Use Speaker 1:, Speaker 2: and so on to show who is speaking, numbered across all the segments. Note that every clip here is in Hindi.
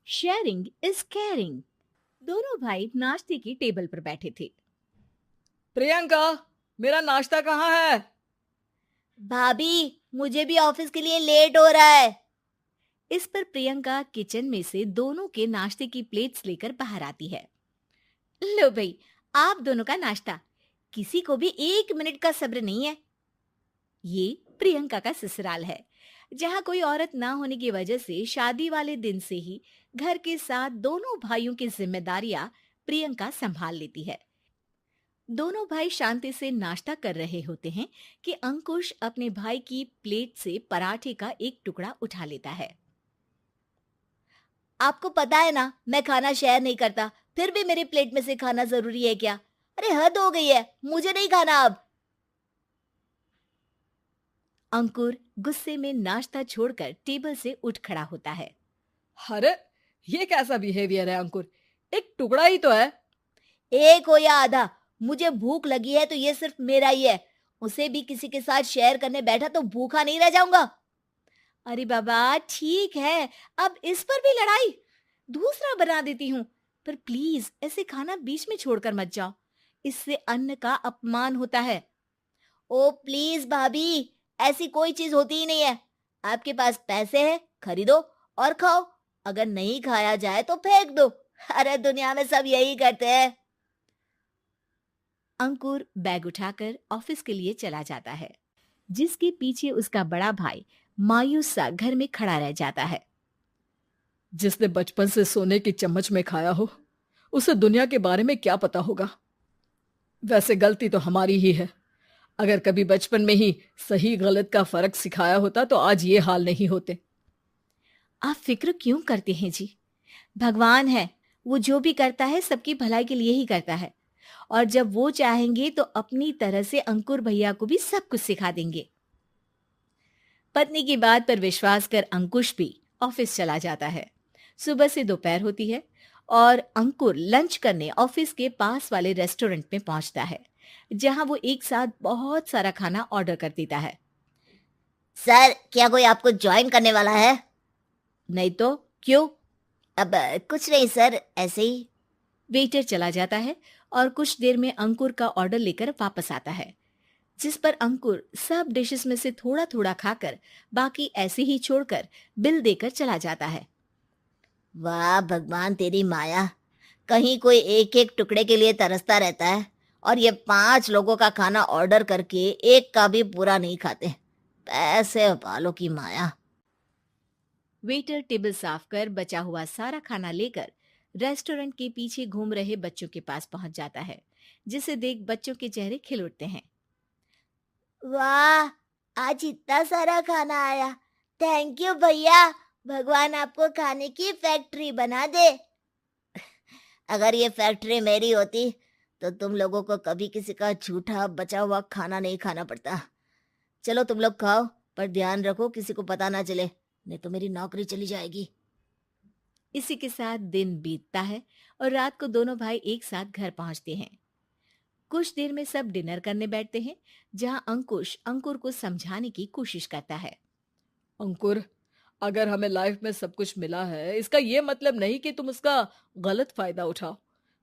Speaker 1: Sharing is caring. दोनों भाई नाश्ते की टेबल पर बैठे थे।
Speaker 2: प्रियंका, मेरा नाश्ता कहाँ है?
Speaker 3: भाभी, मुझे भी ऑफिस के लिए लेट हो रहा है।
Speaker 1: इस पर प्रियंका किचन में से दोनों के नाश्ते की प्लेट्स लेकर बाहर आती है। लो भाई, आप दोनों का नाश्ता। किसी को भी 1 मिनट का सब्र नहीं है। ये प्रियंका का ससुराल है, जहाँ कोई औरत ना होने की वजह से शादी वाले दिन से ही घर के साथ दोनों भाइयों की जिम्मेदारियां प्रियंका संभाल लेती है। दोनों भाई शांति से नाश्ता कर रहे होते हैं कि अंकुश अपने भाई की प्लेट से पराठे का एक टुकड़ा उठा लेता है।
Speaker 3: आपको पता है ना, मैं खाना शेयर नहीं करता, फिर भी मेरी प्लेट में से खाना जरूरी है क्या? अरे हद हो गई है, मुझे नहीं खाना अब।
Speaker 1: अंकुर गुस्से में नाश्ता छोड़कर टेबल से उठ खड़ा होता है।
Speaker 2: अरे, ये कैसा बिहेवियर है अंकुर? एक टुकड़ा ही तो है।
Speaker 3: एक हो या आधा, मुझे भूख लगी है तो ये सिर्फ मेरा ही है। उसे भी किसी के साथ शेयर करने बैठा तो भूखा नहीं रह जाऊंगा।
Speaker 1: अरे बाबा ठीक है, अब इस पर भी लड़ाई। दूसरा बना देती हूँ, पर प्लीज ऐसे खाना बीच में छोड़कर मत जाओ। इससे अन्न का अपमान होता है।
Speaker 3: ओ प्लीज भाभी, ऐसी कोई चीज होती ही नहीं है। आपके पास पैसे हैं, खरीदो और खाओ। अगर नहीं खाया जाए तो फेंक दो। अरे दुनिया में सब यही करते हैं।
Speaker 1: अंकुर बैग उठाकर ऑफिस के लिए चला जाता है, जिसके पीछे उसका बड़ा भाई मायूस सा घर में खड़ा रह जाता है।
Speaker 2: जिसने बचपन से सोने की चम्मच में खाया हो, उसे दुनिया के बारे में क्या पता होगा। वैसे गलती तो हमारी ही है। अगर कभी बचपन में ही सही गलत का फर्क सिखाया होता तो आज ये हाल नहीं होते।
Speaker 1: आप फिक्र क्यों करते हैं जी? भगवान है, वो जो भी करता है सबकी भलाई के लिए ही करता है। और जब वो चाहेंगे तो अपनी तरह से अंकुर भैया को भी सब कुछ सिखा देंगे। पत्नी की बात पर विश्वास कर अंकुश भी ऑफिस चला जाता है। सुबह से दोपहर होती है और अंकुर लंच करने ऑफिस के पास वाले रेस्टोरेंट में पहुंचता है, जहां वो एक साथ बहुत सारा खाना ऑर्डर कर देता है।
Speaker 3: सर, क्या कोई आपको ज्वाइन करने वाला है?
Speaker 1: नहीं तो क्यों?
Speaker 3: अब कुछ नहीं सर, ऐसे ही।
Speaker 1: वेटर चला जाता है और कुछ देर में अंकुर का ऑर्डर लेकर वापस आता है, जिस पर अंकुर सब डिशेस में से थोड़ा थोड़ा खाकर बाकी ऐसे ही छोड़कर बिल देकर चला जाता है।
Speaker 3: वाह भगवान, तेरी माया। कहीं कोई एक एक टुकड़े के लिए तरसता रहता है और ये 5 लोगों का खाना ऑर्डर करके एक का भी पूरा नहीं खाते। पैसे वालों की माया।
Speaker 1: वेटर टेबल साफ कर बचा हुआ सारा खाना लेकर रेस्टोरेंट के पीछे घूम रहे बच्चों के पास पहुंच जाता है, जिसे देख बच्चों के चेहरे खिल उठते हैं।
Speaker 3: वाह, आज इतना सारा खाना आया। थैंक यू भैया। भगवान आपको खाने की फैक्ट्री बना दे। अगर ये फैक्ट्री मेरी होती तो तुम लोगों को कभी किसी का झूठा बचा हुआ खाना नहीं खाना पड़ता। चलो तुम लोग खाओ, पर ध्यान रखो किसी को पता ना चले, नहीं तो मेरी नौकरी चली जाएगी।
Speaker 1: इसी के साथ दिन बीतता है और रात को दोनों भाई एक साथ घर पहुंचते हैं। कुछ देर में सब डिनर करने बैठते हैं, जहां अंकुश अंकुर को समझाने की कोशिश करता है।
Speaker 2: अंकुर, अगर हमें लाइफ में सब कुछ मिला है, इसका ये मतलब नहीं कि तुम उसका गलत फायदा उठाओ,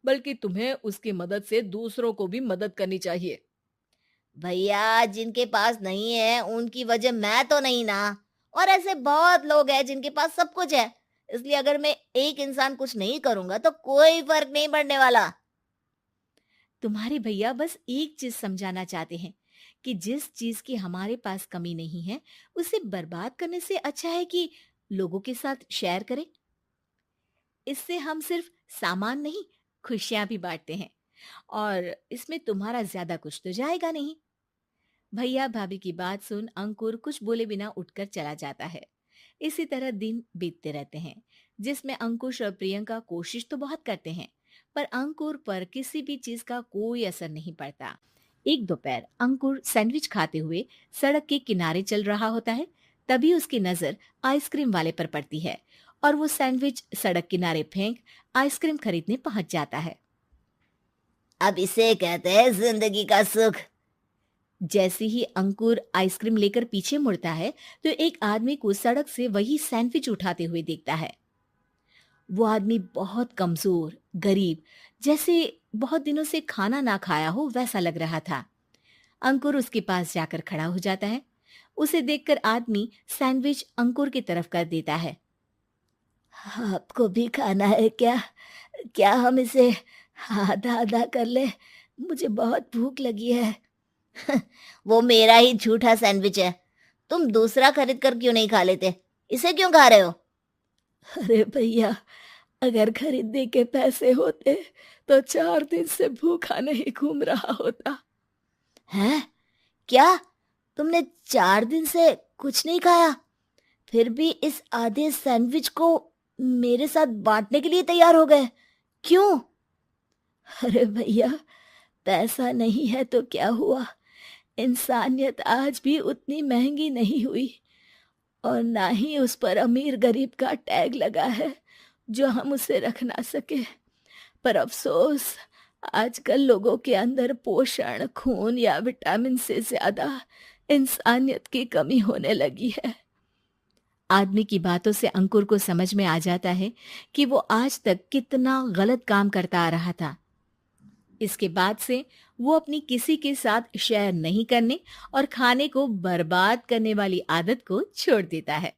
Speaker 2: बल्कि तुम्हें उसकी मदद से दूसरों को भी मदद करनी चाहिए।
Speaker 3: भैया, जिनके पास नहीं है उनकी वजह मैं तो नहीं ना। और ऐसे बहुत लोग हैं जिनके पास सब कुछ है। इसलिए अगर मैं एक इंसान कुछ नहीं करूंगा तो कोई फर्क नहीं पड़ने वाला।
Speaker 1: तुम्हारे भैया बस एक चीज समझाना चाहते हैं कि जिस चीज की हमारे पास कमी नहीं है, उसे बर्बाद करने से अच्छा है कि लोगों के साथ शेयर करें। इससे हम सिर्फ सामान नहीं, खुशियां भी बांटते हैं, और इसमें तुम्हारा ज्यादा कुछ तो जाएगा नहीं। भैया भाभी की बात सुन अंकुर कुछ बोले बिना उठकर चला जाता है। इसी तरह दिन बीतते रहते हैं, जिसमें अंकुश और प्रियंका कोशिश तो बहुत करते हैं, पर अंकुर पर किसी भी चीज का कोई असर नहीं पड़ता। एक दोपहर अंकुर सैंडविच खाते हुए सड़क के किनारे चल रहा होता है। तभी उसकी नजर आइसक्रीम वाले पर पड़ती है और वो सैंडविच सड़क किनारे फेंक आइसक्रीम खरीदने पहुंच जाता है।
Speaker 3: अब इसे कहते हैं जिंदगी का सुख।
Speaker 1: जैसे ही अंकुर आइसक्रीम लेकर पीछे मुड़ता है तो एक आदमी को सड़क से वही सैंडविच उठाते हुए देखता है। वो आदमी बहुत कमजोर, गरीब, जैसे बहुत दिनों से खाना ना खाया हो वैसा लग रहा था। अंकुर उसके पास जाकर खड़ा हो जाता है। उसे देखकर आदमी सैंडविच अंकुर की तरफ कर देता है।
Speaker 3: आपको भी खाना है क्या? क्या हम इसे आधा आधा कर ले? मुझे बहुत भूख लगी है। वो मेरा ही झूठा सैंडविच है। तुम दूसरा खरीद कर क्यों नहीं खा लेते? इसे क्यों खा रहे हो?
Speaker 2: अरे भैया, अगर खरीदने के पैसे होते तो 4 दिन से भूखा नहीं घूम रहा होता।
Speaker 3: हैं? क्या? तुमने 4 दिन से कुछ नहीं खाया, फिर भी इस आधे सैंडविच को मेरे साथ बांटने के लिए तैयार हो गए? क्यों?
Speaker 2: अरे भैया, पैसा नहीं है तो क्या हुआ, इंसानियत आज भी उतनी महंगी नहीं हुई, और ना ही उस पर अमीर गरीब का टैग लगा है जो हम उसे रख ना सके। पर अफसोस, आजकल लोगों के अंदर पोषण, खून या विटामिन से ज्यादा इंसानियत की कमी होने लगी है।
Speaker 1: आदमी की बातों से अंकुर को समझ में आ जाता है कि वो आज तक कितना गलत काम करता आ रहा था। इसके बाद से वो अपनी किसी के साथ शेयर नहीं करने और खाने को बर्बाद करने वाली आदत को छोड़ देता है।